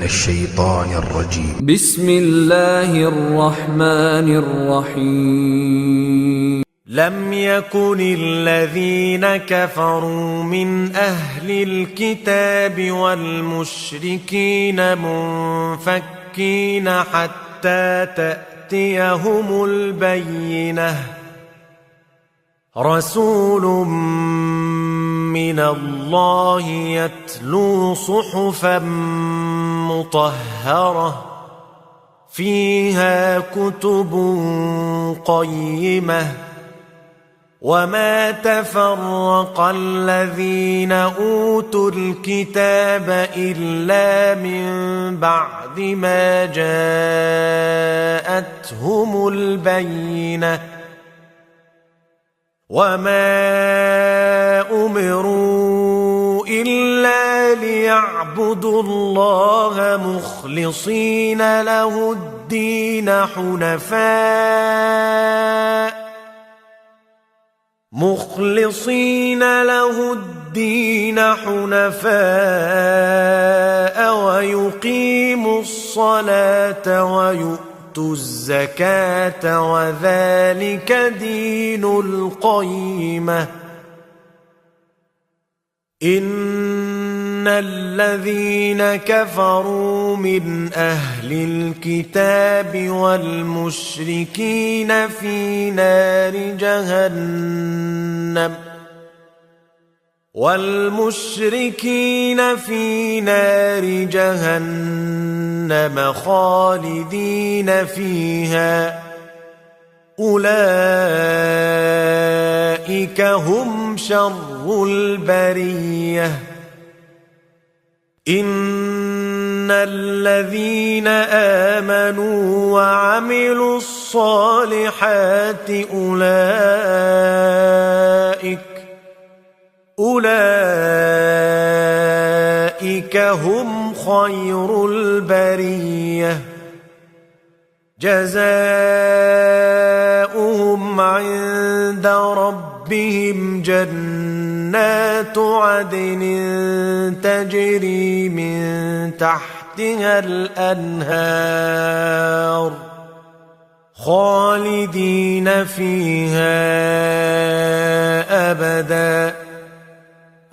الشيطان الرجيم. بسم الله الرحمن الرحيم. لم يكن الذين كفروا من أهل الكتاب والمشركين منفكين حتى تأتيهم البينة. رسول من الله يتلو صحفا مطهرة فيها كتب قيمة. وما تفرق الذين أوتوا الكتاب إلا من بعد ما جاءتهم البينة. وما أمروا إلا ليعبدوا الله مخلصين له الدين حنفاء ويقيموا الصلاة ويؤتوا الزكاة وذلك دين القيمة. إن الذين كفروا من أهل الكتاب والمشركين في نار جهنم خالدين فيها أولئك هم شر البرية. إن الذين آمنوا وعملوا الصالحات أولئك هم خير البرية. جزاؤهم عند ربهم جنات عدن تجري من تحتها الأنهار خالدين فيها أبدا.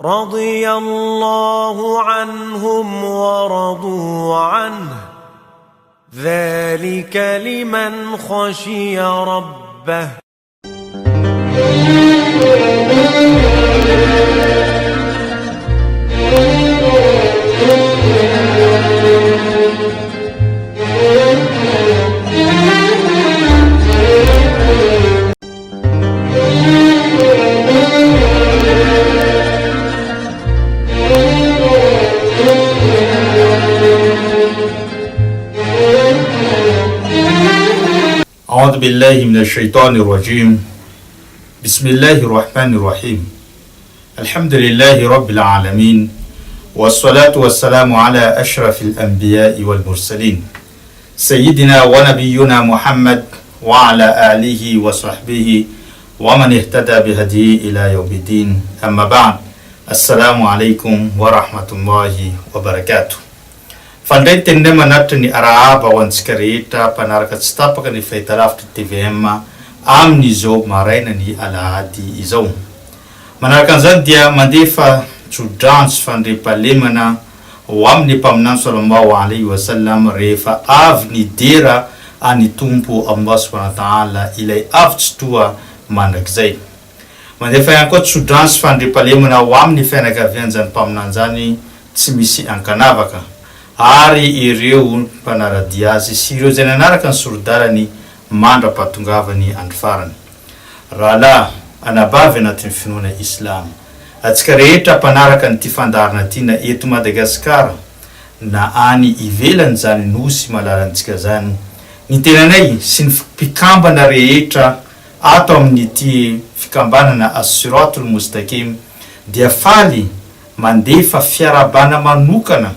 رضي الله عنهم ورضوا عنه ذلك لمن خشي ربه. أعوذ بالله من الشيطان الرجيم. بسم الله الرحمن الرحيم. الحمد لله رب العالمين، والصلاة والسلام على أشرف الأنبياء والمرسلين سيدنا ونبينا محمد وعلى آله وصحبه ومن اهتدى بهديه إلى يوم الدين. أما بعد، السلام عليكم ورحمة الله وبركاته. Fandaitin nema natni araaba wanskarita panaraka stapaka ni faitarafta TVM amni zo maraina ni alahadi izao. Manaraka zan dia mandefa chudans fandripalemana wamni pamnan sallallahu alaihi wasallam refa avni dera ani tumpo Allah subhanahu wa ta'ala ilay avtstua manakzay. Mandefa yanko chudans fandripalemana wamni fenakavianzan pamnan zani tsimisi ankanavaka. Ari ireo panaradiazy sy ireo zay nanaraka ny sorodarany mandra-patongavany andro farany. Rahala anabavy anatin'ny finoana Islam. Atsika rehetra panaraka ny ty fandarana ty na eto Madagasikara na any ivelany zany nosy malalantsika zany. Ny tenanay sy ny mpikambana rehetra ato amin'ny ty fikambanana as-siratul mustaqim dia faly mandefa fiarabana manokana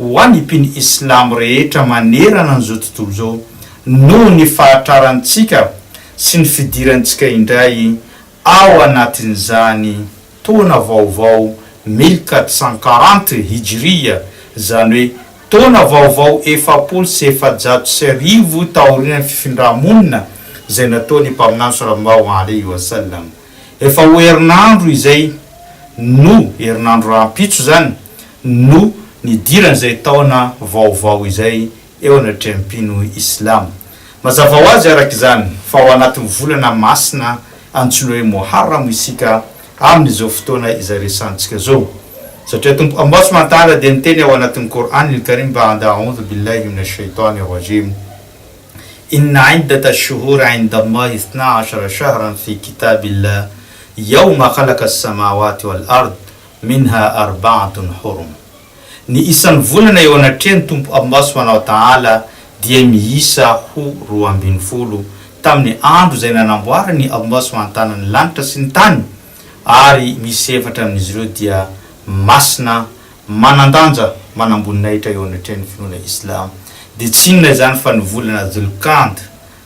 hoan'ny mpiny Islam rehetra manerana an'izao tontolo zao noho ny fahatrarantsika sy ny fidirantsika indray ao anatin'izany taona vaovao 1440 hijria, zany hoe fotoana vaovao 750 taorian'ny fifindramonina zay nataony mpaminany sallallahu alayhi wasallam. Efa ho herinandro izay no herinandro rahampitso zany no nidirany zay taona vaovao izay eo anatrempino islam. Mazava ho azy araka izany fa ao anatin'ny volana masina antsoina hoe Muharram isika amin'izao fotoana izay resantsika zao. Satria tompo Allah subhanahu wa ta'ala dia niteny ao anatin'ny Qur'an al-Karim ba'da a'udhu billahi minash shaitani rajim. Inna iddata ash-shuhuri 'inda Allahi 12 shahran fi kitabillah yawma khalaqa as-samawati wal ard minha arba'atun hurum. Ni isan'ny volana eo anatrehany tompo Allah subhanahu wa ta'ala dia miisa ho 12 tamin'ny andro zay nanamboarany Allah subhanahu wa ta'ala ny lanitra sy ny tany, ary misy 7 amin'izy ireo dia masina manandanja manamboninahitra eo anatrehany finoana islam. Dia tsy inona zany fa ny volana Dhulqa'da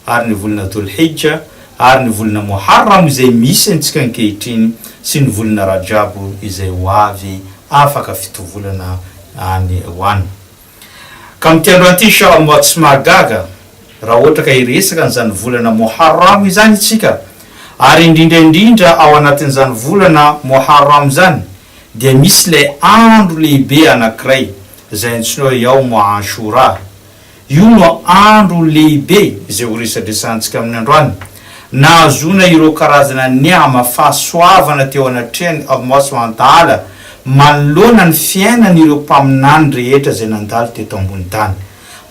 ary ny volana Dhulhijja ary ny volana Muharram izay misy antsika ankehitriny sy ny volana Rajab izay ho avy afaka fitovolana any hoany. Ka amin'ity andro an'ity inshallah tsy mahagaga raha ohatra ka hiresaka n'izany volana Muharram izany itsika, ary indrindra ao anatin'izany volana Muharram zany dia misy ilay andro lehibe anankiray izay antsoina hoe Andro Achoura. Io no andro lehibe izay ho resadresantsika amin'ny androany, nahazona ireo karazana niama fahasoavana teo anatrehany Allah subhanahu wa ta'ala manoloana ny fiainan'ireo mpaminany rehetra zay nandalo teto ambony tany.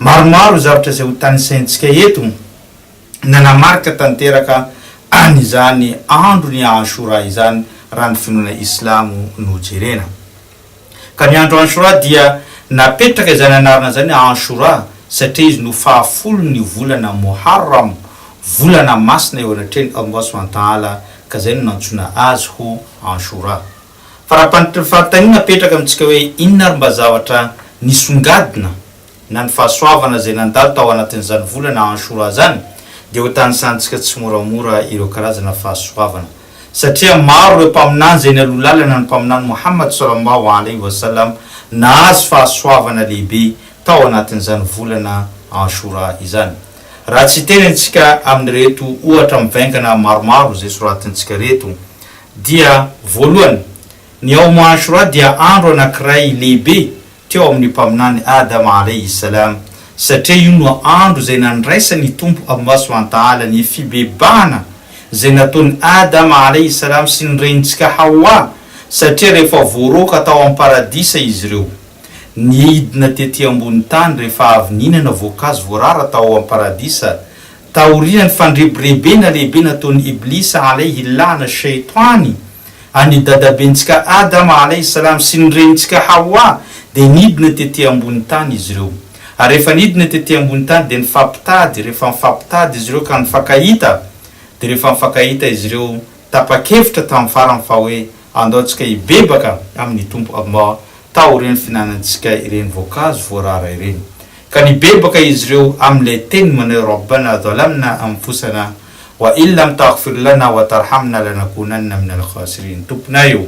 Maromaro zavatra zay ho tanisaintsika eto nanamarika tanteraka an'izany andro ny Achoura izany raha ny finoana islamo no jerena. Ka ny andro Achoura dia napetraka izany anarana zany Achoura satria izy no 10 ny volana Muharram, volana masina eo anatrehany Allah subhanahu wa ta'ala, ka zay no nantsona azy ho Achoura. Farapantanina petraka amintsika hoe inona ary mba zavatra nisongadina na ny fahasoavana zay nandalo tao anatin'izany volana Achoura zany, dia ho tanisantsika tsy moramora ireo karazana fahasoavana. Satria maro ireo mpaminany zay nalolalana ny mpaminany Muhammad sallallahu alayhi wasallam nahazo fahasoavana lehibe tao anatin'izany volana Achoura izany. Raha tsy tenentsika amin'ny reto ohatra mivaingana maromaro zay soratintsika reto, dia voalohany ny Andro Achoura dia andro anankiray lehibe teo amin'ny mpaminany Adam alayhi salam, satria io no andro zay nandraisany tompo Allah subhanahu wa ta'ala ny fibebahana zay nataony Adam alayhi salam sy ny renitsika Hawa, satria rehefa voaroka tao amin'ny paradisa izy ireo, nidina tetỳ ambony tany rehefa avy nihinana voankazo voarara tao amin'ny paradisa, taorian'ny fandrebirebena lehibe nataony Iblisa alayhi lana shaitany any dadabentsika Adam alayhi salam sy ny renitsika Hawa, dia nidina tetỳ ambony tany izy ireo. Ary rehefa nidina tetỳ ambony tany dia nifampitady, rehefa nifampitady izy ireo ka nifankahita, dia rehefa nifankahita izy ireo tapa-kevitra tamin'ny farany fa hoe andaontsika hibebaka amin'ny tompo Allah tao ireny finanantsika ireny voankazo voarara ireny. Ka nibebaka izy ireo amin'ilay teny manao Rabbana dhalamna anfusana wa illam taghfir lana wa tarhamna lanakunanna minal khasirin. Tomponay io,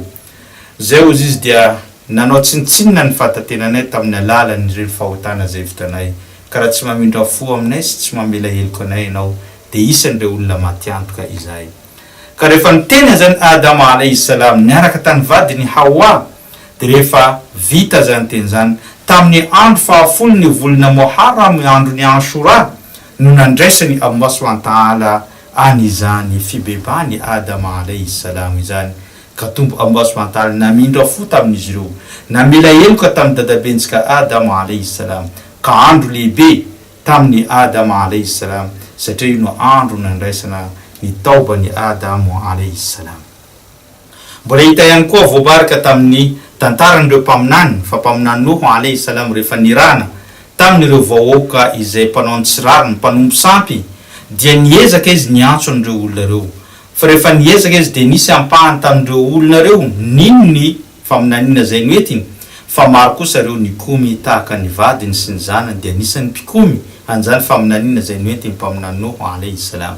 zay ozy izy dia nanao tsinitsinina ny fatatenanay tamin'ny alalan'ireny fahotana zay vitanay, ka raha tsy mamindra fo aminay sy tsy mamela heloka anay ianao dia isan'ireo olona maty antoka izahay. Ka rehefa niteny zany Adam alayhi salam niaraka tany vadiny Hawa, dia rehefa vita zany teny zany tamin'ny andro 10 ny volana Muharram, andro ny Achoura, no nandraisany Allah subhanahu wa ta'ala an'izany fibebahany Adam alayhi salam izany. Ka tompo Allah subhanahu wa ta'ala namindra fo tamin'izy ireo, namela heloka tamin'ny dadabentsika Adam alayhi salam, ka andro lehibe tamin'ny Adam alayhi salam, satria io no andro nandraisana ny taobany Adam alayhi salam. Mbola hita ihany koa voabaraka tamin'ny tantaran'ireo mpaminany, fa mpaminany Nuh alayhi salam rehefa nirana tamin'ireo vahoaka izay mpanao antsirariny, mpanompo sampy, dia niezaka izy niantso an'ireo olona reo. Fa rehefa niezaka izy dia nisy ampahany tamin'ireo olona reo nino ny faminaniana zay noetiny, fa maro kosa reo nikomy tahaka ny vadiny sy ny zanany, dia nisan'ny mpikomy an'izany faminaniana zay noetiny mpaminany Nuh alayhi salam.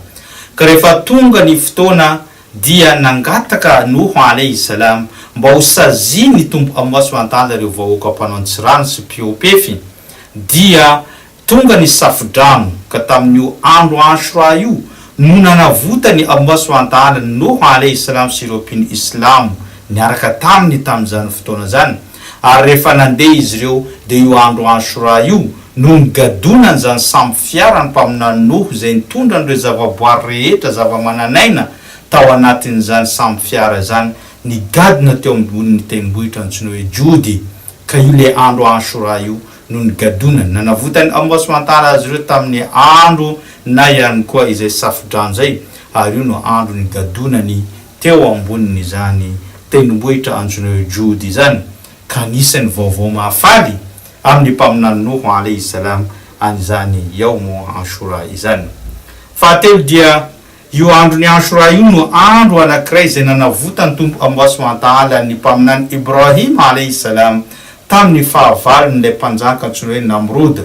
Ka rehefa tonga ny fotoana dia nangataka Nuh alayhi salam mba ho saziny tompo Allah subhanahu wa ta'ala ireo vahoaka mpanao antsirano sy mpiopefy, dia tonga ny safodrano ka tamin'io Andro Achoura io no nanavotany Allah subhanahu wa ta'ala Nuh alayhi salam sy ireo mpino islamo niaraka taminy tamin'izany fotoana zany. Ary rehefa nandeha izy ireo dia io Andro Achoura io no nigadonany zany samby fiara ny mpaminany Nuh zay nitondra an'ireo zavaboary rehetra zava-mananaina tao anatin'izany samby fiara zany, nigadona teo ambonin'ny tendrombohitra antsoina hoe Jody. Ka io le Andro Achoura io no nigadonany nanavotany Allah subhanahu wa ta'ala azy ireo tamin'ny andro na ihany koa izay safodrano zay, ary io no andro nigadonany teo ambonin'ny zany tendrombohitra antsoina hoe Jody zany. Ka nisany vaovao mahafaly amin'ny mpaminany Nuh alayhi salam an'izany Yawmu Achoura izany. Fahatelo dia io androny Achoura io no andro anankiray izay nanavotany tompo Allah subhanahu wa ta'ala ny mpaminany Ibrahim alayhi salam tamin'ny fahavalon'ilay mpanjaka antsoina hoe Namrud.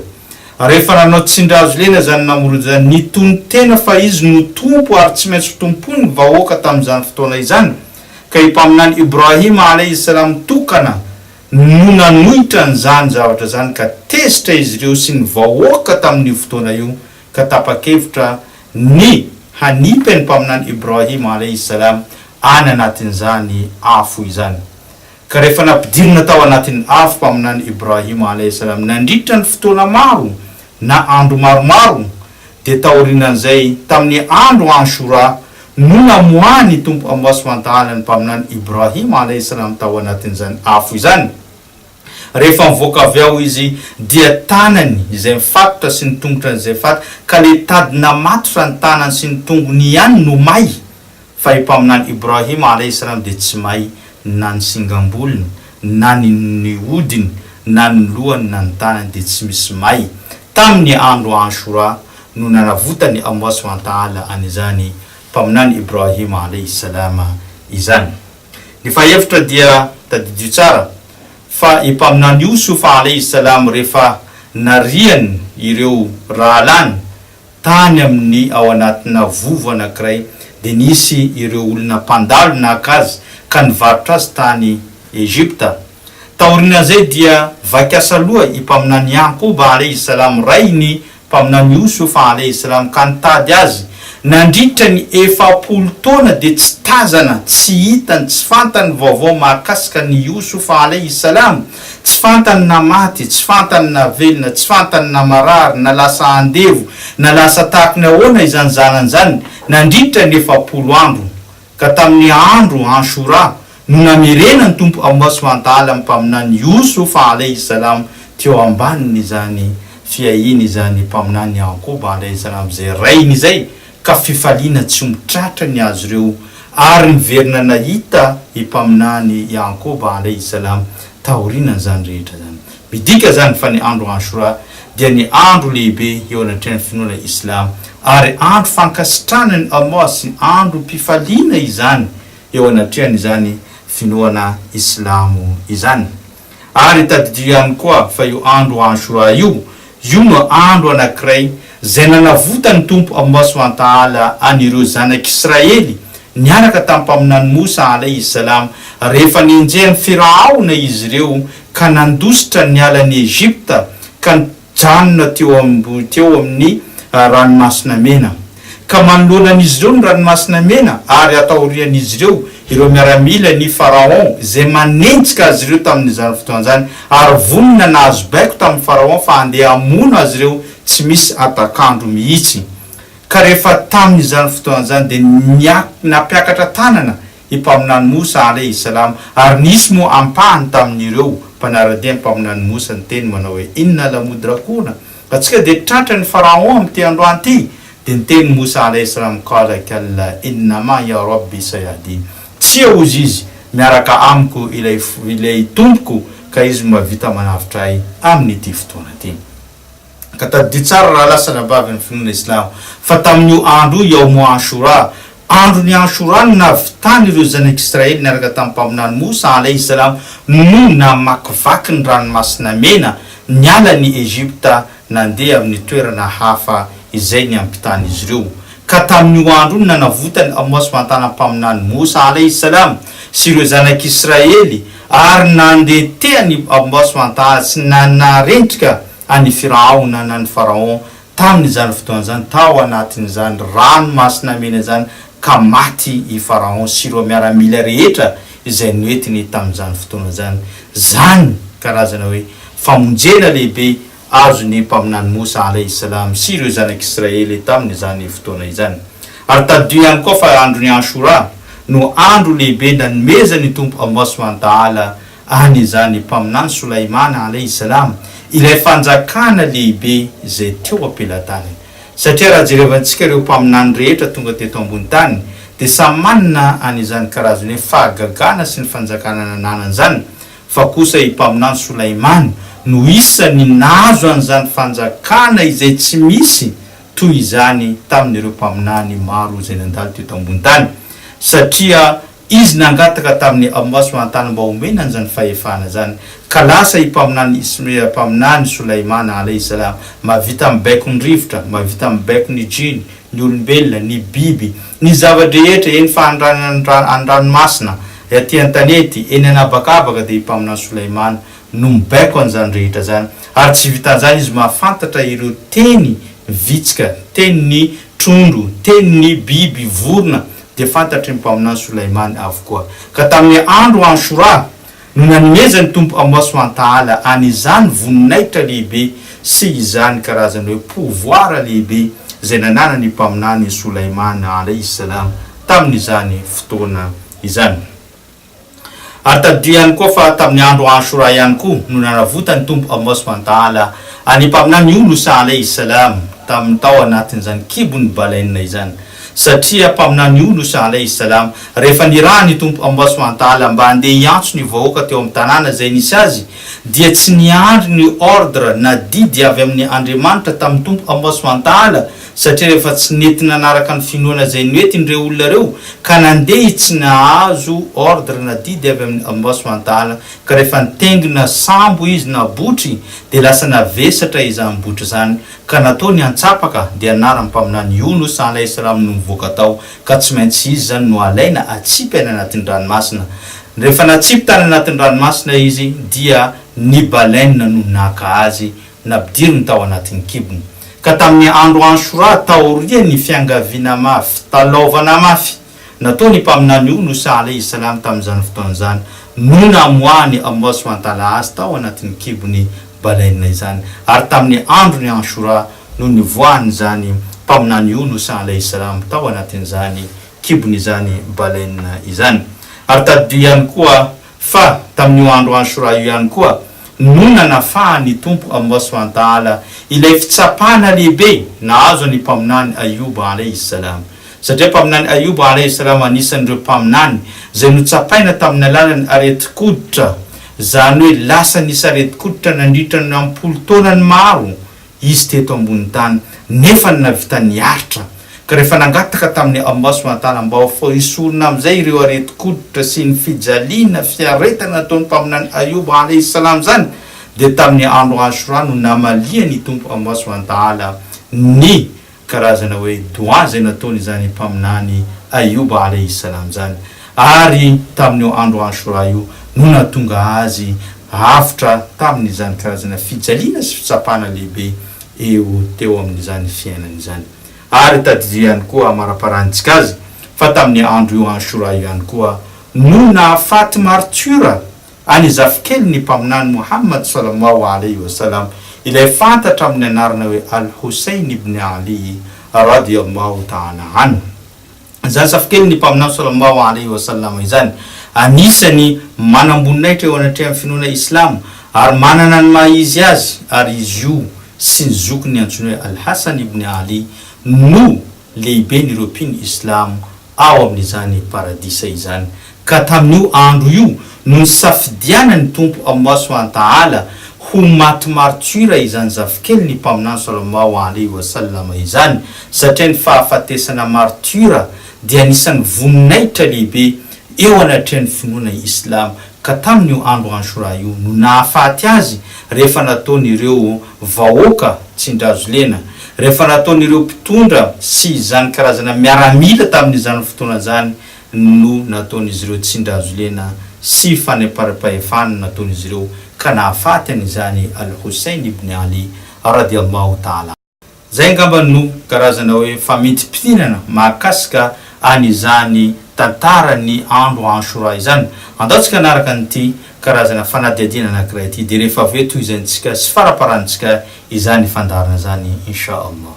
Rehefa nanao tsindrazo lena zany Namrud zany, nitony tena fa izy no tompo ary tsy maintsy tompony vahoaka tamin'izany fotoana izany. Ka i mpaminany Ibrahim alayhi salam tokana no nanohitra n'izany zavatra zany ka tezitra izy ireo sy ny vahoaka tamin'io fotoana io ka tapa-kevitra ny hanipy ny mpaminany Ibrahim alayhi salam any anatin'izany afo izany. Ka rehefa nampidirina tao anatin'ny afo mpaminany Ibrahim alayhi salam nandritra ny fotoana maro na andro maromaro, dia taorinan'izay tamin'ny Andro Achoura no namoahany tompo Allah subhanahu wa ta'ala ny mpaminany Ibrahim alayhi salam tao anatin'izany afo izany. Rehefa mivoaka avy ao izy dia tanany izay mifatotra sy ny tongotra izay fatotra, ka le tadina matotra ny tanany sy ny tongony ihany no may, fa i mpaminany Ibrahim alayhi salam dia tsy may na ny singambolony na ny hodiny na ny lohany na ny tanany, dia tsy misy may. Tamin'ny Andro Achoura no nanavotany Allah subhanahu wa ta'ala an'izany mpaminany Ibrahim alayhi salam izany. Ny fahefitra dia tadidio tsara fa i mpaminany Yusuf alayhi salam rehefa nariany ireo rahalany tany amin'ny ao anatina vovo anankiray, dia nisy ireo olona mpandalo naka azy ka nivarotra azy tany Egypta. Taorinan'izay dia vakasa loha i mpaminany Yakoba alayhi salam rainy mpaminany Yusuf alayhi salam ka nitady azy. Nandritra ny 400 taona dia tsy tazana, tsy hitany, tsy fantany vaovao mahakasika ny Yusuf alayhi salam. Tsy fantany na maty, tsy fantany na velona, tsy fantany na marary, na lasa andevo, na lasa tahaka ny ahoana izany zanany zany. Nandritra ny 400 andro. Ka tamin'ny Andro Achoura no namerena ny tompo Allah subhanahu wa ta'ala mpaminany Yusuf alayhi salam teo ambaniny zany fiahiny zany mpaminany Yakoba alayhi salam zay rainy zay, ka fifaliana tsy mitratra ny azy ireo ary niverina nahita i mpaminany Yakoba alayhi salam taorinany zany rehetra zany. Midika zany fa ny Andro Achoura dia ny andro lehibe eo anatrehan'ny finoana Islam, ary andro fankasitranany Allah sy andro mpifaliana izany eo anatrehany zany finoana Islamo izany. Ary tadidio ihany koa fa io Andro Achoura io no andro anankiray zay nanavotany tompo Allah subhanahu wa ta'ala anireo zanak'Israely niaraka tamin'ny mpaminany Musa alayhi salam rehefa ninjehan'ny Firaona izy ireo ka nandositra ny alan'ny Egypta ka nijanona teo amin'ny ranomasina mena. Ka manoloanan'izy ireo ny ranomasina mena ary ataorian'izy ireo miaramila ny Pharaon zay manenjika azy ireo tamin'izany fotoana zany, ary vonina nahazo baiko tamin'ny Pharaon fa andeha hamono azy ireo tsy misy atakandro mihitsy. Ka rehefa tamin'izany fotoana zany dia napiakatra tanana i mpaminany Musa alayhi salam, ary nisy moa ampahany tamin'ireo mpanaradia ny mpaminany Musa ny teny manao hoe inna la mudrakuna, atsika dia tratra ny Pharaon amin'ity androany ity. Dia niteny Musa alayhi salam qala kalla innama ya rabbi sayahdi, tsy ozy izy miaraka amiko ilay tompoko ka izy mavita manavitra ay amin'ity fotoana ity. Ka tadidio tsara raha lasa nabavy ny finoana Islam fa tamin'io andro Yawmu Achoura, andro ny Achoura no navitany ireo zanak'Israely niaraka tamin'ny mpaminany Musa alayhi salam no namakivaky ny ranomasina mena niala ny Egypta nandeha amin'ny toerana hafa izay ny ampitany izy ireo. Ka tamin'io andro no nanavotany Allah subhanahu wa ta'ala mpaminany Musa alayhi salam sy ireo zanak'Israely, ary nandeha teany Allah subhanahu wa ta'ala sy nanarendrika any Firaona na ny Pharaon tamin'izany fotoana zany tao anatin'izany ranomasina mena zany ka maty i Pharaon sy ireo miaramila rehetra izay noetiny tamin'izany fotoana zany. Zany karazana hoe famonjena lehibe azony mpaminany Musa alayhi salam sy ireo zanak'Israely tamin'izany fotoana izany. Ary taddio ihany koa fa androny Achoura no andro lehibe nanomezany Tompo Allah subhanahu wa ta'ala an'izany mpaminany Sulaimana alayhi salam ilay fanjakana lehibe izay teo ampelatany. Satria raha jerevantsika ireo mpaminany rehetra tonga teto ambony tany dia samy manana an'izany karazany hoe fahagagana sy ny fanjakana nananany zany, fa kosa i mpaminany Sulaimana no isany nazo an'izany fanjakana izay tsy misy toy izany tamin'ireo mpaminany maro izay nandalo teto ambony tany, satria izy nangataka tamin'ny Allah subhanahu wa ta'ala mba omena an'izany fahefana zany. Ka lasa i mpaminany Sulaimana alayhi salam mavita mibaiko ny rivotra, mavita mibaiko ny jiny, ny olombelona, ny biby, ny zavadrehetra eny fa an-dranomasina, aty an-tanety, eny anabakabaka dia i mpaminany Sulaimana no mibaiko an'izany rehetra zany. Ary tsy vitan'izany izy mahafantatra ireo teny vitsika, teny trondro, teny biby vorona, dia fantatry ny mpaminany Sulaimana avokoa. Ka tamin'ny andro Achoura no nanomezany Tompo Allah subhanahu wa ta'ala an'izany voninahitra lehibe sy izany karazany hoe pouvoir lehibe izay nananany mpaminany Sulaimana alayhi salam tamin'izany fotoana izany. Ary taddio ihany koa fa tamin'ny andro Achoura ihany koa no nanavotany Tompo Allah subhanahu wa ta'ala any mpaminany Yunus alayhi salam tamin'ny tao anatin'izany kibony baleine izany. Satria mpaminany Yunus alayhi salam rehefa nirahany Tompo Allah subhanahu wa ta'ala mba andeha hiantso ny vahoaka teo amin'ny tanàna izay nisy azy dia tsy niandry ny ordre na didy avy amin'ny Andriamanitra tamin'ny Tompo Allah subhanahu wa ta'ala, satria rehefa tsy nety nanaraka ny finoana izay noetin'ireo olona reo ka nandeha tsy nahazo ordre na didy avy amin'ny Allah subhanahu wa ta'ala, ka rehefa nitengina sambo izy na botry dia lasa navesatra izany botry zany ka nataony antsapaka dia anarany mpaminany Yunus alayhi salam no mivoaka tao, ka tsy maintsy izy zany no alaina atsipy any anatin'ny ranomasina. Rehefa natsipy tany anatin'ny ranomasina izy dia ny baleine no naka azy napidiriny tao anatin'ny kibony. Ka tamin'ny andro Achoura taoria ny fiangaviana mafy, talaovana mafy nataony mpaminany Yunus alayhi salam tamin'izany fotoana zany no namoahany Allah subhanahu wa ta'ala azy tao anatin'ny kibony baleine izany. Ary tamin'ny andro ny Achoura no nivoahany zany mpaminany Yunus alayhi salam tao anatin'izany kibony izany baleine izany. Ary taddio ihany koa fa tamin'io andro Achoura io ihany koa no nanafahany Tompo Allah subhanahu wa ta'ala ilay fitsapana lehibe nahazo ny mpaminany Ayuba alayhi salam. Satria mpaminany Ayuba alayhi salam anisan'ireo mpaminany izay notsapaina tamin'ny alalan'ny areti-koditra, zany hoe lasa nisy areti-koditra nandritra ny ampolo taonany maro izy teto ambony tany nefa navita niaritra. Ka rehefa nangataka tamin'ny Allah subhanahu wa ta'ala mba ho isorona amin'izay ireo areti-koditra sy ny fijaliana fiaretana nataony mpaminany Ayuba alayhi salam zany, dia tamin'ny andro Achoura no namaliany Tompo Allah subhanahu wa ta'ala ny karazana hoe doa zay nataony zany mpaminany Ayuba alayhi salam zany. Ary tamin'io andro Achoura io no natonga azy hafitra tamin'izany karazana fijaliana sy fitsapana lehibe eo teo amin'izany fiainany zany. Ary taddio ihany koa maraparantsika azy fa tamin'ny andro io Achoura io ihany koa no nahafaty martyra any zafikely ny mpaminany Muhammad sallallahu alayhi wa sallam ilay fantatra amin'ny anarana hoe Al-Hussein ibn Ali radiyallahu ta'ala anhu. Zany zafikely ny mpaminany sallallahu alayhi wa sallam izany anisany manamboninahitra eo anatreha amin'ny finoana Islam ary manana ny maha izy azy, ary izy io sy ny zokiny antsoina hoe Al-Hassan ibn Ali no lehibe ny ropiny Islam ao amin'izany paradisa izany. Ka tamin'io andro io no nisafidianany Tompo Allah subhanahu wa ta'ala ho maty martyra izany zafikely ny mpaminany sallallahu alayhi wa sallam izany, satria ny fahafatesana martyra dia anisan'ny voninahitra lehibe eo anatrehan'ny finoana Islam. Ka tamin'io andro Achoura io no nahafaty azy rehefa nataony ireo vahoaka tsindrazo lena, rehefa nataony ireo mpitondra sy izany karazana miaramila tamin'izany fotoana zany no nataony izy ireo tsindrazo lena sy faneparapahefana nataon'izy ireo ka nahafaty an'izany Al-Hussein ibn Ali radiyallahu ta'ala. Zay ngamba no karazana hoe famidimpitinana mahakasika an'izany tantarany Andro Achoura izany. Andatsika naraka an'ity karazana fanadihadihana anankiray ity dia rehefa avy eo toy izantsika sy faraparantsika izany fandarana zany insha Allah.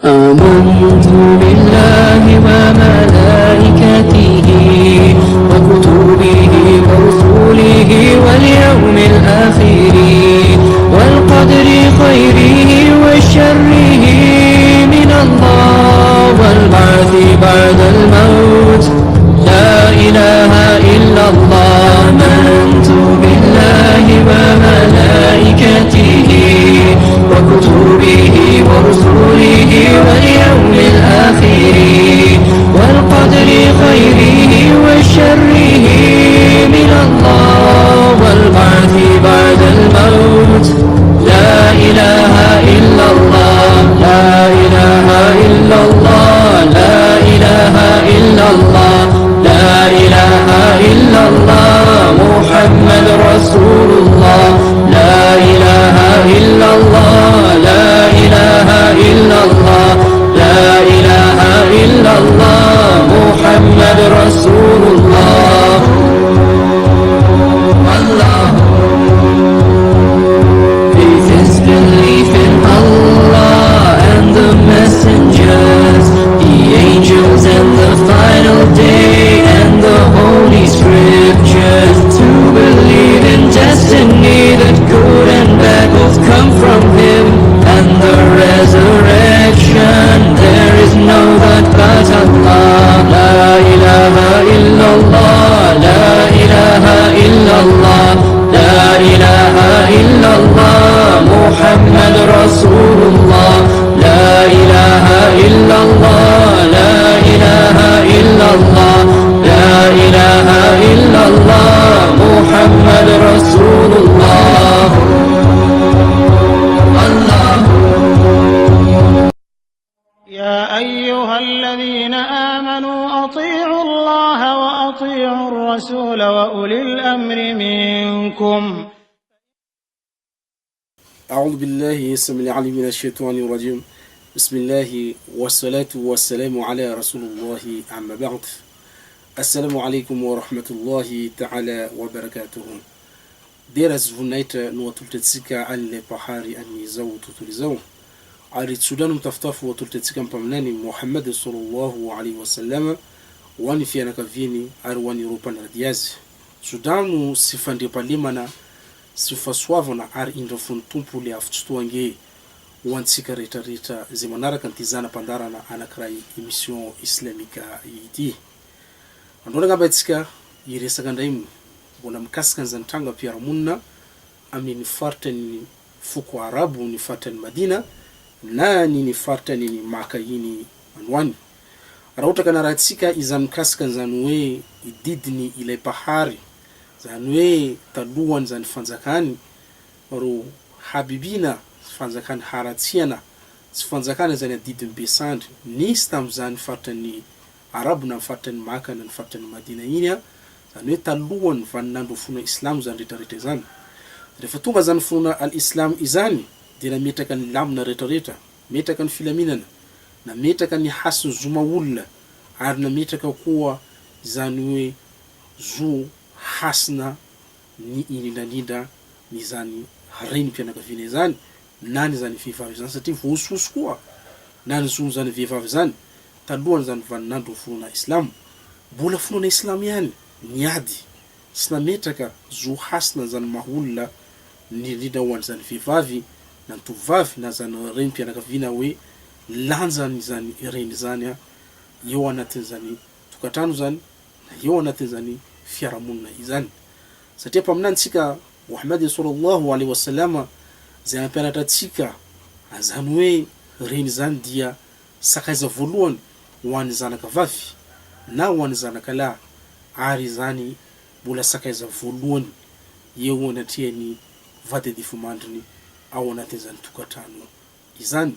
آمنت بالله وملائكته وكتبه ورسله واليوم الآخر والقدر خيره وشره من الله والبعث بعد الموت لا إله إلا الله. آمنت بالله وملائكته وكتبه ورسله واليوم الآخر والقدر خيره وشره من الله والبعث بعد الموت لا إله إلا الله لا إله إلا الله لا إله إلا الله لا إله إلا الله محمد رسول الله لا إله إلا الله لا إله إلا الله لا إله إلا الله محمد رسول الله. الله faith is belief in Allah and the messengers, the angels and the final day and the holy scriptures, to believe in destiny that good and bad both come from Him, and the resurrection. There is no God but Allah. La ilaha illallah, la ilaha illallah, la ilaha illallah, Muhammad Rasulullah. La ilaha illallah, la ilaha illallah, la ilaha illallah, Muhammad Rasulullah. يا أيها الذين آمنوا أطيعوا الله وأطيعوا الرسول وأولي الأمر منكم. أعوذ بالله السميع العليم من الشيطان الرجيم. بسم الله والصلاة والسلام على رسول الله أما بعد. السلام عليكم ورحمة الله تعالى وبركاته. ديرس فنيت نوتلتسيكا على بحاري أني زوت تلزو على السودان متفتف وتلتسيكا بمناني محمد صلى الله عليه وسلم واني في أنا كفيني أرواني روبان ردياز سودان سفندي باليمانا sifaswavana ari indra fony tompo le afitsotoange ho antsika rehetrarehetra zay manaraka nytizana mpandarana anankiray émission islamika ity. Androana ngamba itsika iresaka ndray mbola mikasika an'izany trangam-piarahamonina amin'ny faritra ny foko arabo ny faritra ny Madina na ny faritra ny Maka iny androany. Raha ohatra ka narahantsika izany mikasika an'izany hoe ididiny ilay pahary zany hoe talohany zany fanjakany ro habibina fanjakany haratsiana sy fanjakana zany adidiny besandry nisy tam'izany fatrany arabo na fatrany Maka na fatrany Madina iny zany hoe talohany vaninandro fona islam zany rehetrarehetra zany. Rehefa tonga zany fona al-islam izany dia nametraka ny lamina rehetrarehetra, metraka ny filaminana, nametraka ny hasiny zoma olona ary nametraka koa zany hoe zo hasina ny indrindra ny zany reny mpianakaviana zany na ny zany vehivavy zany satria voasoso koa na ny zo zany vehivavy zany talohany zany vaninandro fonona islam mbola fonona islam ihany niady sy nametraka zo hasina zany maholona ny indrindra ho an'izany vehivavy na tovavy na zany reny mpianakaviana hoe lanjany zany reny zany eo anatin'izany tokatrano zany na eo anatin'izany fiarahamonina izany. Satria paminantsika Muhammad sallallahu alaihi wasallam zay ampianatra atsika Azany hoe reny zany dia sakaiza voalohany ho an'ny zanaka vavy na ho an'ny zanaka lahy, ary zany mbola sakaiza voalohany eo anatrihan'ny vady difomandriny ao anatin'izany tokantrano izany.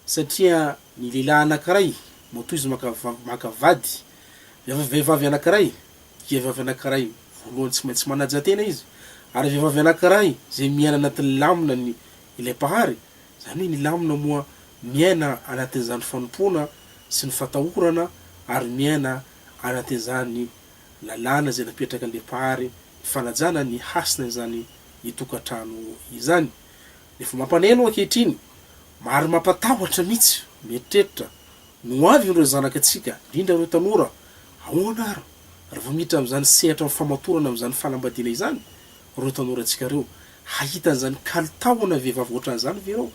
Satria ny lehilahy anankiray moto izy maka vady vehivavy anankiray, vehivavy anankiray voalohany tsy maintsy manaja tena izy, ary vehivavy anankiray zay miaina anatin'ny lamina ny ilay pahary, zany hoe ny lamina moa miaina anatin'izany fanompona sy ny fatahorana, ary miaina anatin'izany lalàna zay napetraka an'ilay pahary fanajana ny hasina zany itokantrano izany. Efa mampaneno ankehitriny maro mampatahotra mihitsy mieritreritra no avy ireo zanakatsika indrindra ireo tanora, ahoana ary raha vao miditra amin'izany sehatra famatorana amin'izany fanambadiana izany, ireo tanoratsika reo hahita an'izany kalitaona vehivavy ohatran'izany ve reo,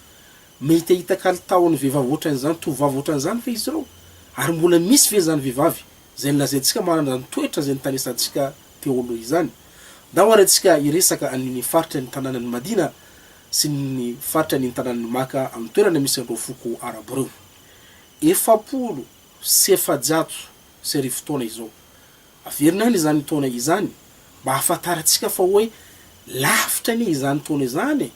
mahitahita kalitaon'ny vehivavy ohatran'izany, tovavy ohatran'izany ve izy reo, ary mbola misy ve zany vehivavy zay nilazaintsika manana zany toetra zay nitanesantsika teo aloha izany. Da ho arantsika iresaka amin'ny faritra ny tanànan'ny Madina sy ny faritra ny tanànan'ny Maka amin'ny toerana misy andreo foko arabo reo. 700 sy arivo taona izao averinany zany taona izany, mba hafantarantsika fa hoe lavitra ny izany taona izany,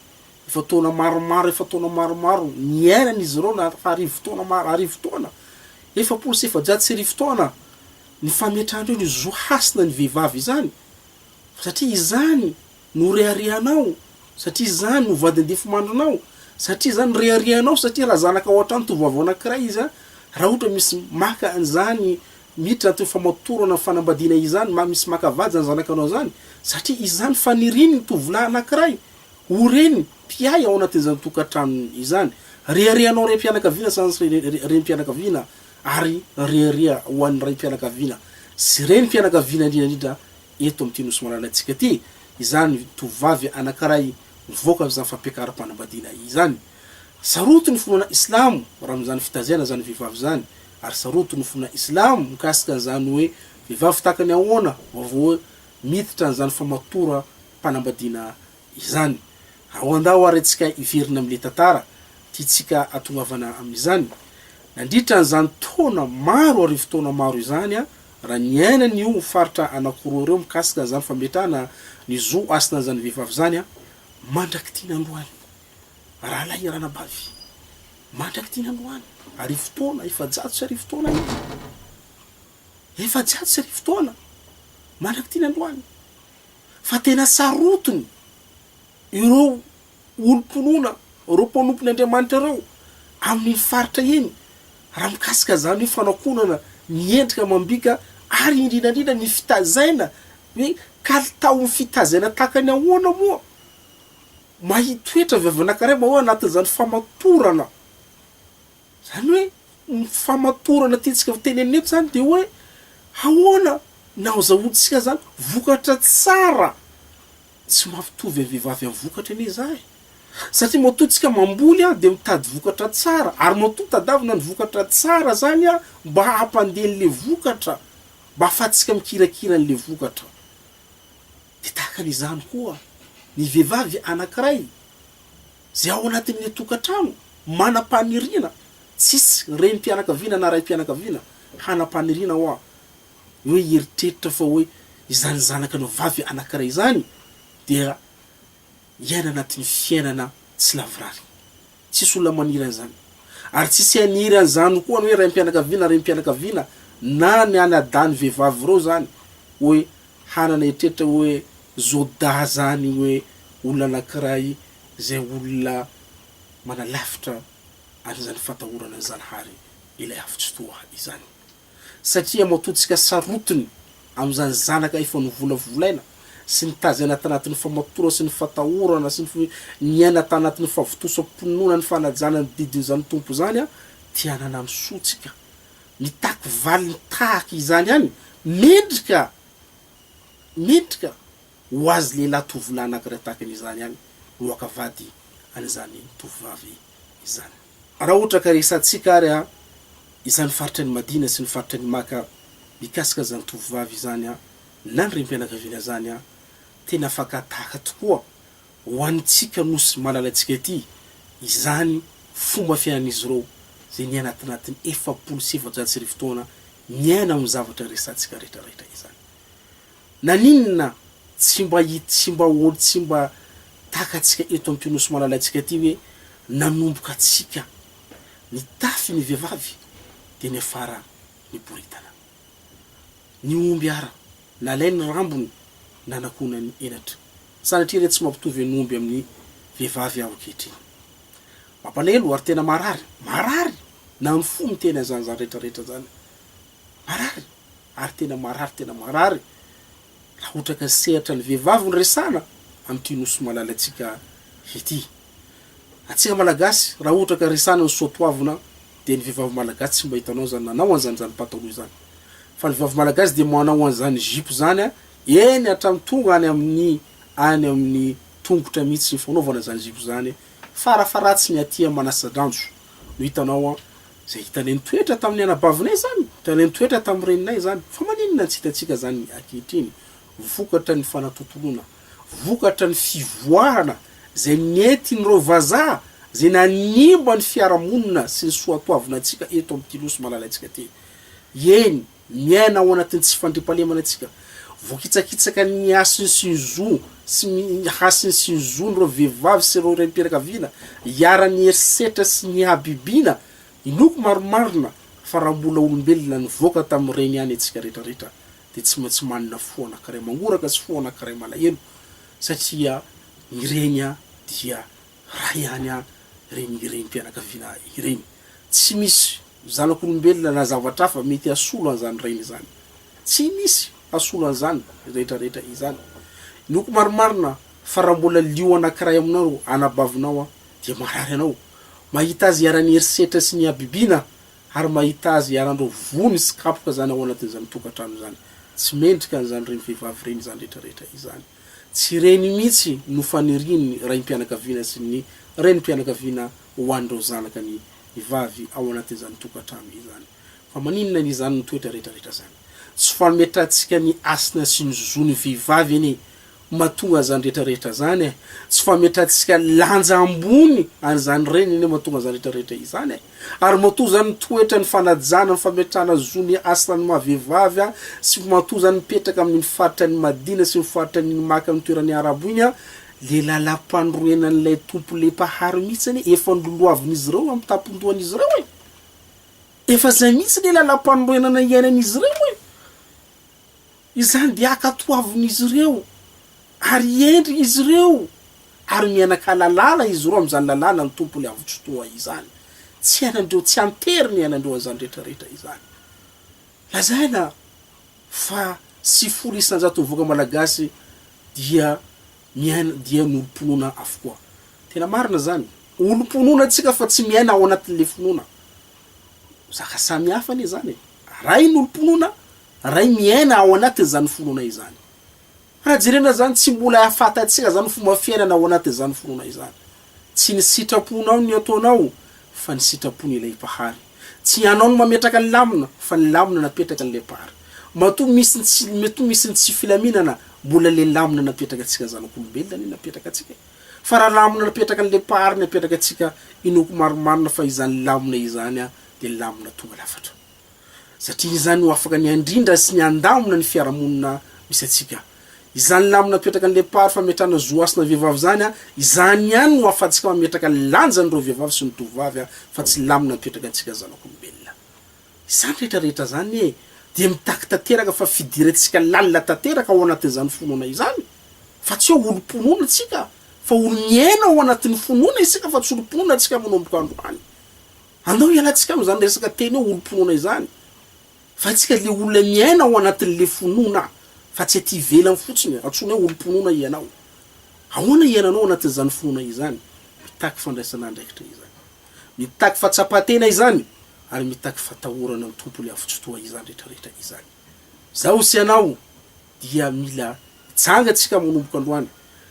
efa taona maromaro niainana izy reo na arivo taona 700 sy arivo taona ny fametrandreo ny zo hasina ny vehivavy izany, satria izany no reharehanao, satria izany no vady difomandrinao, satria izany reharehanao, satria raha zanaka ohatrany tovavy anankiray izy, raha ohatra misy maka an'izany miditra anaty famatorana fanambadiana izany, misy maka vady zany zanakanao zany, satria izany faniriny ny tovolahy anankiray ho reny mpiay ao anatin'izany tokantrano izany, reharehanao rem-pianakaviana sansy rem-pianakaviana, ary rehareha ho an'ny raim-pianakaviana sy renim-pianakaviana indrindra eto amin'ity nosy malalantsika ty. Izany tovavy anankiray mivoaka amin'izany fampiakaram-panambadiana izany. Saroto ny finoana Islamo raha amin'izany fitaziana zany vehivavy zany, ary saroto ny finoana Islamo mikasika an'izany hoe vehivavy takany ahoana vao miditra an'izany famatora mpanambadiana izany. Ao andao arantsika iverina amin'le tantara tiatsika atongavana amin'izany. Nandritra an'izany taona maro, arivo taona maro izany, raha niaina n'io faritra anankiroa ireo mikasika an'izany fametrahana ny zo asina an'izany vehivavy zany, mandraky tia n'androany raha lahy ranabavy, mandraky tia n'androany arivo taona, 700 sy arivo taona, 700 sy arivo taona mandraky tia n'androany. Fa tena sarotony ireo olom-ponona, ireo mpanompon'ny Andriamanitra ireo amin'ny faritra eny raha mikasika zany fanakonana miendrika mambika, ary indrindrandrindra ny fitazaina hoe kalitao ny fitazaina takany ahoana moa mahitoetra vehivavy anankiray mba hoe anatin'izany famatorana zany, hoe ny famatorana tiatsika tenenina eto zany dia hoe ahoana na zahoditsika zany vokatra tsara, tsy mampitovy amin'ny vehivavy amin'ny vokatra anie zay, satria matotsika mamboly dia mitady vokatra tsara, ary matoa tadavina ny vokatra tsara zany mba hampandehan'le vokatra, mba afatsika mikirakira n'le vokatra. Dia tahakan'izany koa ny vehivavy anankiray zay ao anatin'le tokantrano manam-paniriana, tsisy renim-pianakaviana na ray-pianakaviana, hanam-paniriana hoa hoe eritreritra fa hoe izany zanaka ny vavy anankiray izany dia iaina anatin'ny fiainana tsy lavrary, tsisy olona manira an'izany, ary tsisy anira an'izany koa ny hoe raim-pianakaviana na ny anadany vehivavy reo zany hoe hanana eritreritra hoe zoda zany hoe olona anankiray zay olona manalavitra an'izany fatahorana an'izany hary ilay avitsy toa izany. Satria matotsika sarotiny amin'izany zanaka efa novolavolaina sy ny tazana tanatin'ny famatora sy ny fatahorana sy ny aina tanatin'ny favitosam-ponona ny fanajana ny didin'izany tompo zany, tianana misotsika mitaky valiny tahaky izany hany, mendrika ho azy lehilahy tovolahy anankiray tahakan'izany hany no akavady an'izany tovavy izany. Raha ohatra ka resantsika ary izany faritra ny Madina sy ny faritra ny Maka mikasika zany tovavy izany na ny renim-pianakaviana zany, tena afaka tahaka tokoa ho antsika nosy malalantsika ety izany fomba fiainan'izy ireo zay ny anatinatiny 7 fotoana miaina amin'ny zavatra resantsika rehetrarehetra izany. Na ninona tsy mba takatsika eto amin'ny Tinosy Malalatsika ty hoe nanomboka atsika ny tafy ny vehivavy dia ny afara ny boritana. Ny omby ara nalainy rambony nanakona ny enatra. Sanatria tsy mampitovy ny omby amin'ny vehivavy ao ankehitriny. Mampalahelo ary tena marary na ny fo miteny zany rehetrarehetra zany. Marary ary tena marary. Raha ohatra ka sehatra ny vehivavy ny resana amin'ny Tinosy Malalatsika ity. Atsika malagasy raha ohatra ka resana ny soatoavina dia ny vehivavy malagasy tsy mba hitanao zany nanao an'izany pataloha zany. Fa ny vehivavy malagasy dia manao an'izany jipo zany eny hatramin'ny tonga any amin'ny tongotra mihitsy ny fanaovana zany jipo zany. Farafaratsy ny aty Manasadanjo no hitanao zay hitanay toetra tamin'ny anabavinay zany, hitanay toetra tamin'ny reninay zany. Fa maninona tsy hitatsika zany ankehitriny? Vokatra ny fanatotoloana, vokatra ny fivoahana zay nentin'ireo vazaha zay nanimba ny fiarahamonina sy ny soatoavina atsika eto amin'ny Tinosy Malalatsika ty. Eny miaina ao anatin'ny tsy fandriampahalemana atsika. Voakitsakitsaka ny hasiny sy ny zo sy ny hasiny sy ny zon'ireo vehivavy sy ireo renim-pianakaviana hiara-ny herisetra sy ny habibiana inoko maromarina fa raha mbola olombelona nivoaka tamin'ny reny ihany atsika rehetrarehetra dia tsy maintsy manana fo anankiray mangoraka sy fo anankiray malahelo satria ireny dia raha ihany reny renim-pianakaviana ireny. Tsy misy zanak'olombelona na zavatra hafa mety asolo an'izany reny zany. Tsy misy asolo an'izany rehetrarehetra izany. Inoko maromarina fa raha mbola lio anankiray aminao anabavinao dia marary anao. Mahita azy hiara-ny herisetra sy ny habibiana ary mahita azy hiarandreo vony sy kapoka zany ao anatin'izany tokantrano zany. Tsy mendrika an'izany reny vehivavy reny zany rehetrarehetra izany. Tsy reny mihitsy no faniriny raim-pianakaviana sy ny renim-pianakaviana ho an'ireo zanaka ny vavy ao anatin'izany tokantrano izany. Fa maninona n'izany ny toetra rehetrarehetra zany? Tsy fametratsika ny asina sy ny zony vehivavy eny mahatonga zany rehetrarehetra zany. Tsy fametratsika lanja ambony an'izany reny eny mahatonga zany rehetrarehetra izany. Ary mahatonga zany toetra ny fanajana ny fametrahana zony asina ny mahavehivavy sy mahatonga zany mipetraka amin'ny faritra ny Madina sy ny faritra ny maka amin'ny toerany Arabo iny le lalam-pandroena n'ilay tompo lepahary mihitsy efa niloloavin'izy ireo amin'ny tapondohan'izy ireo efa zay mihitsy le lalam-pandroena na iainan'izy ireo izany dia akatoavin'izy ireo ary endry izy ireo ary mianakalalala izy ireo amin'izany lalàna ny tompo le avotsotoa izany. Tsy hainandreo tsy antery ny hainandreo an'izany rehetrarehetra izany. Lazaina fa sy folo isan-jato voaka malagasy dia n'olom-ponoana avokoa. Tena marina zany. Olom-ponoana atsika fa tsy miaina ao anatin'le fonoana. Zaka samy hafa ne zany. Ray n'olom-ponoana, ray miaina ao anatin'izany fonoana izany. Raha jerena zany tsy mbola ahafantatsika zany fomba fiainana ao anatin'izany fonoana izany. Tsy ny sitraponao ny ataonao fa ny sitrapony ilay pahary. Tsy anao no mametraka ny lamina fa ny lamina napetraka n'ilay pahary. Matoa misy ny tsy filaminana mbola le lamina napetraka atsika zanak'olombelona ny napetraka atsika. Fa raha lamina napetraka n'ilay pahary napetraka atsika inoko maromarina fa izany lamina izany dia lamina tonga lafatra. Satria izany ho afaka ny andrindra sy ny andamina ny fiarahamonina misy atsika. Izany lamina napetraka n'ilay pahary fametrahana zoasina vehivavy zany izany ihany no afatsika mametraka lanjan'ireo vehivavy sy ny tovavy fa tsy lamina napetraka atsika zanak'olombelona. Izany rehetrarehetra zany dia mitaky tanteraka fa fidirantsika lalina tanteraka ao anatin'izany fonoana izany. Fa tsy olo-ponoana atsika fa olo miaina ao anatin'ny fonoana isika fa tsy olo-ponoana atsika manomboka androany. Andao hialantsika amin'izany resaka teny hoe olo-ponoana izany. Fa atsika le olona miaina ao anatin'le fonoana fa tsy aty ivelany fotsiny antsoina hoe olo-ponoana ianao. Ahoana iananao anatin'izany fonoana izany? Mitaky fandraisana andraikitra izany. Mitaky fahatsapatena izany ary mitaky fatahorana amin'ny tompo le avotsotoa izany rehetrarehetra izany. Zaho sy anao dia mila hitsangatsika manomboka androany.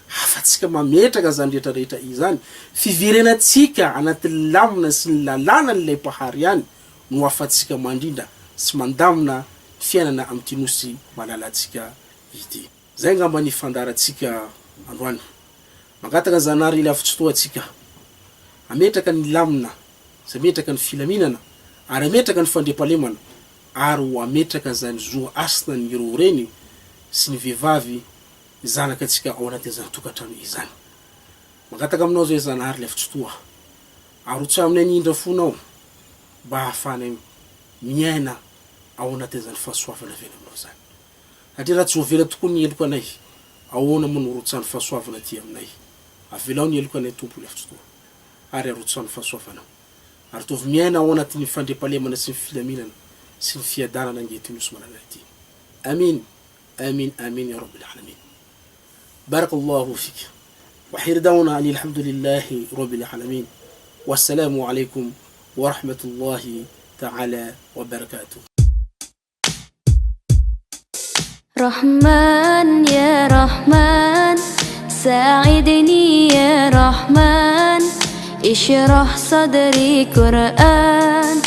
Hafatsika mametraka zany rehetrarehetra izany. Fiverenantsika anatin'ny lamina sy ny lalàna n'ilay pahary ihany no hafatsika mandrindra sy mandamina fiainana amin'ny Tinosy Malalatsika ity. Zay ngamba ny fandaratsika androany. Mangataka zanary ilay avotsotoa atsika. ametraka ny lamina, zay metraka ny filaminana, ary ametraka ny fandriampahalemana, ary ho ametraka zany zo asina ny ireo reny sy ny vehivavy zanaka antsika ao anatin'izany tokantrano izany. Magataka aminao zay zanahary lefitsy toa, ary tsy amin'ny anindra fonao mba hahafana miaina ao anatin'izany fahasoavana vela aminao zany. Satria raha tsy ho vela tokoa ny eloka anay, ahoana moa no rotsany fahasoavana ty aminay? Avelao ny eloka anay tompo lefitsy toa, ary arotsany fahasoavana. Ary tovy miaina ao anatin'ny fandriampahalemana sy ny filaminana sy ny fiadanana angetiny nosy manana ity. Amin, amin, amin ya rabbil alamin. Barakallahu fika. وحير دعونا أن الحمد لله رب العالمين والسلام عليكم ورحمة الله تعالى وبركاته. رحمن يا رحمن ساعدني يا رحمن اشرح صدري قرآن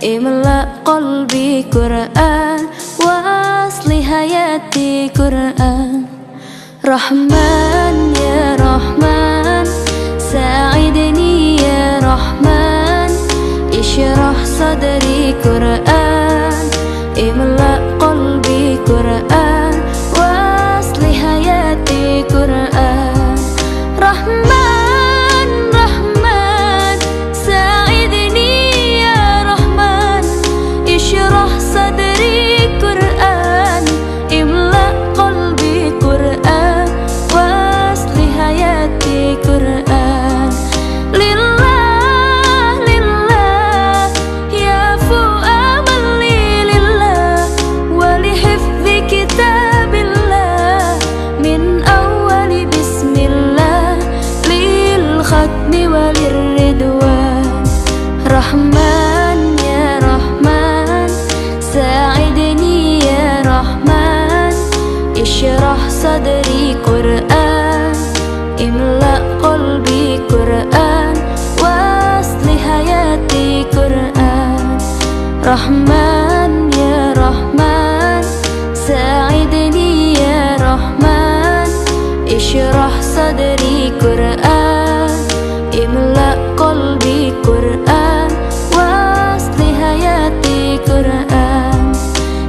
املأ قلبي قرآن واصلح حياتي قرآن. رحمن يا رحمن ساعدني يا رحمن اشرح صدري قرآن املأ قلبي قرآن واصلح حياتي قرآن. رحمن رحمن ساعدني يا رحمن اشرح صدري قرآن املأ قلبي قرآن واصلح حياتي قرآن. لله لله يعفو أملي لله ولحفظ كتاب الله من أول بسم الله للختم وللردوان. رحمن يا رحمن ساعدني يا رحمن اشرح صدري قرآن املأ قلبي قرآن واصلح حياتي قرآن. رحمن يا رحمن ساعدني يا رحمن اشرح صدري قرآن املأ قلبي قرآن واصلح حياتي قرآن.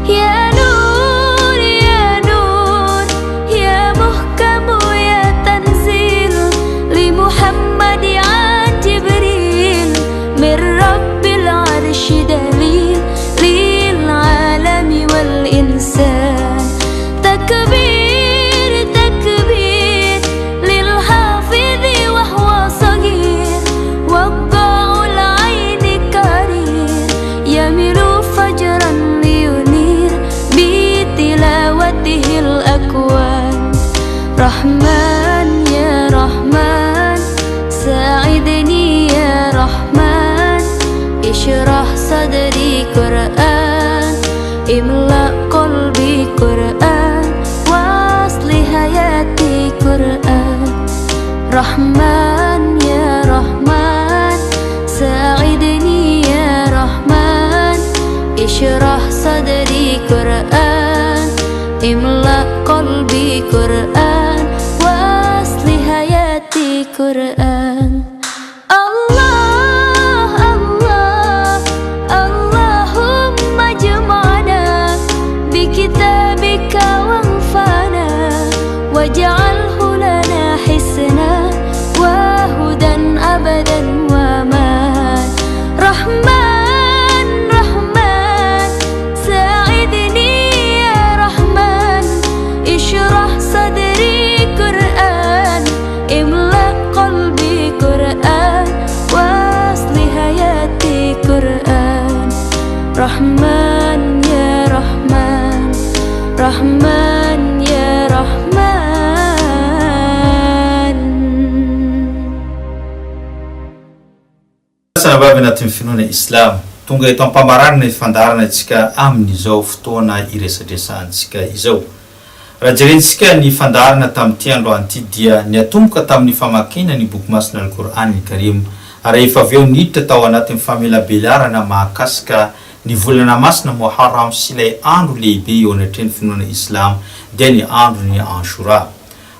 يا نور يا نور يا محكم يا تنزيل لمحمد عن جبريل من رب العرش دليل للعالم والإنسان. تكبير تكبير للحافظ وهو صغير وقع العين كرير يميل فجرا لينير بتلاوته الأكوان. رحمن يا رحمن ساعدني يا رحمن اشرح صدري قرآن املأ قلبي قرآن واصلح حياتي قرآن. رحمن يا رحمن ساعدني يا رحمن اشرح صدري قرآن املأ قلبي قرآن واصلح حياتي قرآن. الله الله اللهم اجمعنا بكتابك وانفعنا واجعله لنا حسنا وهدى أبدا ومان. رحمن رحمن ساعدني يا رحمن اشرح صدري قرآن املأ قلبي قرآن واصلح حياتي قرآن. رحمن يا رحمن رحمن يا رحمن. Sanabavina ty finoana islam tonga eto ampamarana ny fandarana antsika amin'izao fotoana iresadresantsika izao. Raha jerentsika ny fandarana tamin'ity androany ity dia ny atomboka tamin'ny famakina ny boky masina ny Qur'anul Karim ary efa avy eo niditra tao anatin'ny famelabelarana mahakasika ny volana masina Muharram sy ilay andro lehibe eo anatreny finoana islam dia ny andro ny Achoura.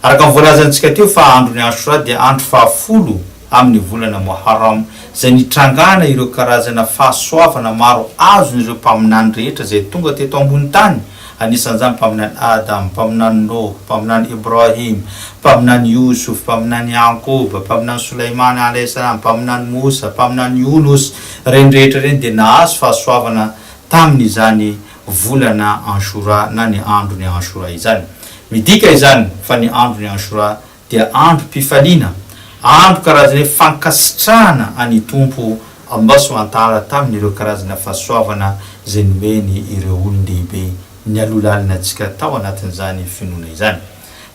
Araka ny voalazantsika teo fa andro ny Achoura dia andro fahafolo amin'ny volana Muharram zay nitrangana ireo karazana fahasoavana maro azon'ireo mpaminany rehetra zay tonga teto ambony tany. Anisan'izany mpaminany Adam, mpaminany Noh, mpaminany Ibrahim, mpaminany Yusuf, mpaminany Yakob, mpaminany Sulaiman alayhi salam, mpaminany Musa, mpaminany Yunus, reny rehetra reny dia nahazo fahasoavana tamin'izany volana Achoura na ny andro ny Achoura izany. Midika izany fa ny andro ny Achoura dia andro mpifaliana, andro karazana fankasitrahana any Tompo Allah subhanahu wa ta'ala tamin'ireo karazana fahasoavana zay nomeny ireo olon-dehibe ny alolalina antsika tao anatin'izany finoana izany.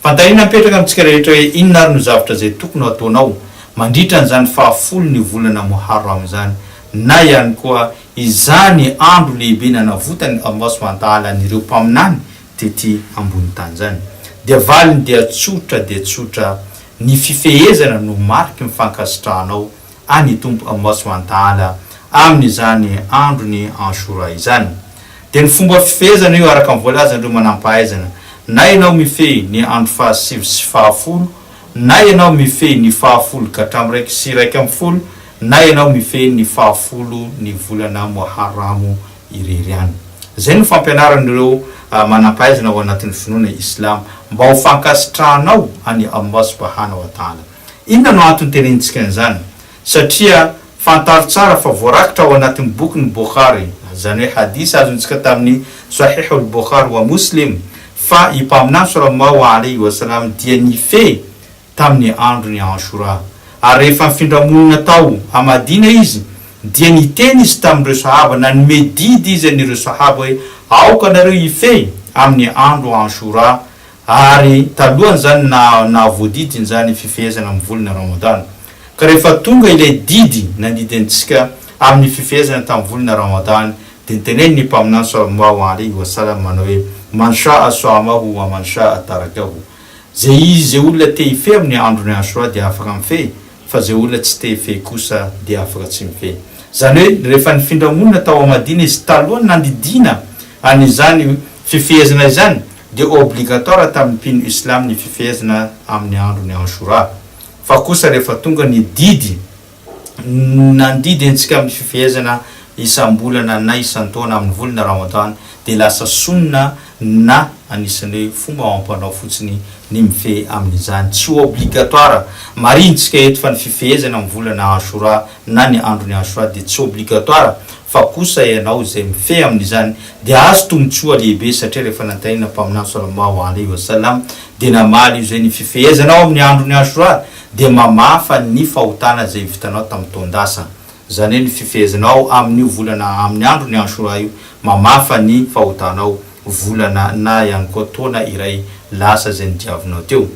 Fantarina mipetraka amintsika rehetra hoe inona ary no zavatra zay tokony ataonao mandritra an'izany fahafolo ny volana Muharram izany, na ihany koa izany andro lehibe nanavotany Allah subhanahu wa ta'ala an'ireo mpaminany tety ambony tany zany. Dia valiny dia tsotra ny fifehezana no mariky mifankasitrahanao any Tompo Allah subhanahu wa ta'ala amin'izany andro ny Achoura izany. Dia ny fomba fifehezana io araka voalaza andreo manampahaizana, na ianao mifehy ny andro fahasivy sy fahafolo, na ianao mifehy ny fahafolo ka hatramin'iraiky sy raiky amby folo, na ianao mifehy ny fahafolo ny volana Muharram irery any. Zay no fampianaran'ireo manampahaizana ao anatin'ny finoana Islam mba ho fankasitrahanao any Allah subhanahu wa ta'ala. Inona no antony tenenitsika an'izany? Satria fantaro tsara fa voarakitra ao anatin'ny bokin'ny Bukhari, zany hoe hadisa azontsika tamin'ny Sahih al-Bukhari wa Muslim, fa i mpaminany sallallahu alayhi wa sallam dia nifehy tamin'ny andro ny Achoura. Ary rehefa mifindra-monina tao a Madina izy dia niteny izy tamin'ireo sahaba na nomedidy izy anireo sahaba hoe aoka nareo ifehy amin'ny andro Achoura. Ary talohany zany na voadidiny zany fifehezana amin'ny volana Ramadan. Ka rehefa tonga ilay didy nandidynsika amin'ny fifehezana tamin'ny volana Ramadan dia niteneny ny mpaminany sallallahu alayhi wa sallam manao hoe man sha'a samahu wa man sha'a tarakahu. Zay olona te hifehy amin'ny andro ny Achoura dia afaka mifehy, fa zay olona tsy te hifehy kosa dia afaka tsy mifehy. Zany hoe rehefa nifindra-monina tao a Madina izy talohany nandidina an'izany fifehezana izany dia obligatoire tamin'ny mpino Islam ny fifehezana amin'ny andro ny Achoura. Fa kosa rehefa tonga ny didy nandidy antsika amin'ny fifehezana isam-bolana na isan-taona amin'ny volana Ramadan dia lasa sunna na anisan'ny fomba ampanao fotsiny ny mifehy amin'izany, tsy obligatoire. Marintsika eto fa ny fifehezana amin'ny volana Achoura na ny andro ny Achoura dia tsy obligatoire, fa kosa ianao zay mifehy amin'izany dia azo tombotsoa lehibe, satria rehefa nantaina mpaminany sallallahu alayhi wa sallam dia namaly io zay ny fifehezanao amin'ny andro ny Achoura dia mamafa ny fahotana zay vitanao tamin'ny taondasa. Zany hoe ny fifehezanao amin'io volana amin'ny andro ny Achoura io mamafa ny fahotanao volana na ihany koa taona iray lasa zay nidiavinao teo.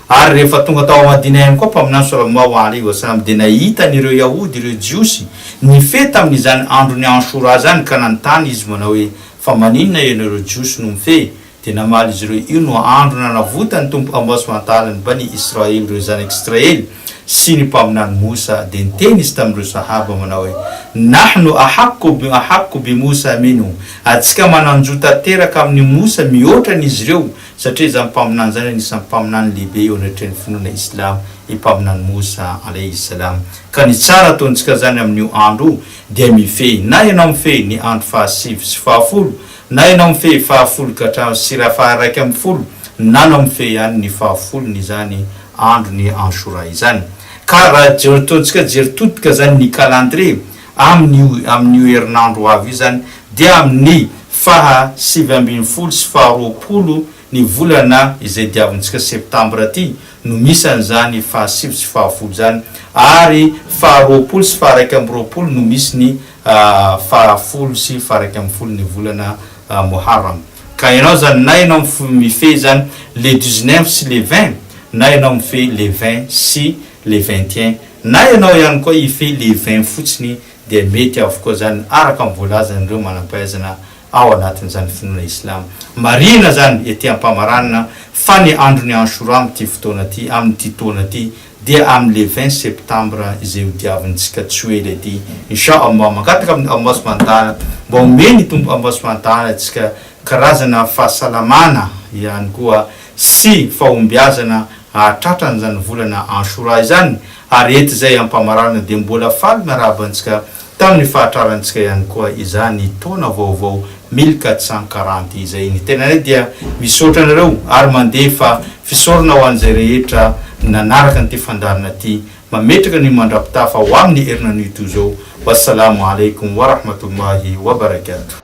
Ary rehefa tonga tao Madina ihany koa mpaminany sallallahu alayhi wa sallam dia nahita ireo Yahody, ireo Jiosy nifehy tamin'izany andro ny Achoura zany, ka nanontany izy manao hoe fa maninona ianareo Jiosy no mifehy? Dia namaly izy ireo io no andro nanavotany Tompo Allah subhanahu wa ta'ala ny bani Israely, ireo zanaky Israely sy ny mpaminany Musa. Dia niteny izy tamin'ireo sahaba manao hoe nahnu ahakku bi Musa minhu, atsika mananjota teraka amin'ny Musa mihoatra n'izy ireo, satria zany mpaminany zany anisan'ny mpaminany lehibe eo anatrehan'ny finoana Islam i mpaminany Musa alayhi salam. Ka ny tsara ataontsika zany amin'io andro dia mifehy, na ianao mifehy ny andro fahasivy sy fahafolo, na ianao mifehy fahafolo ka hatramin'ny sira faharaiky amby folo, na anao mifehy ihany ny fahafolony izany andro ny Achoura izany. Ka raha ataontsika jeritodika zany ny calendrier amin'io herinandro avy io zany dia amin'ny faha 7 sy faharoapolo ny volana izay diavintsika septambra aty no misy an'izany fahasivy sy fahafolo zany, ary faharoapolo sy faharaiky amby roapolo no misy ny fahafolo sy faharaiky amby folo ny volana Muharram. Ka ianao zany na ianao mifehy zany le 19 sy le 20, na ianao mifehy le 20 sy le 21, na ianao ihany koa ifehy le 20 fotsiny dia mety avokoa zany araka mivoalazan'ireo manampahaizana ao anatin'izany finoana Islam. Marina zany ety ampamaranina fa ny andro ny Achoura amin'ity fotoana ty, amin'ity taona ty dia amin'le 20 septambra izay hodiavintsika tsy ho ela ety. Inshallah mangataka amin'ny Allah subhanahu wa ta'ala mba omeny Tompo Allah subhanahu wa ta'ala atsika karazana fahasalamana ihany koa sy fahombiazana hatratrany zany volana Achoura izany, arety zay ampamarana dia mbola faly miarabantsika tamin'ny fahatrarantsika ihany koa izany taona vaovao 1440 izay ny tena ny dia misaotra anareo ary mandefa fisorona ho an'izay rehetra nanaraka nyity fandarina ty mametraka ny mandrapitafa ho amin'ny herinan'ito zao. Wassalamu alaikum wa rahmatullahi wa barakatuh.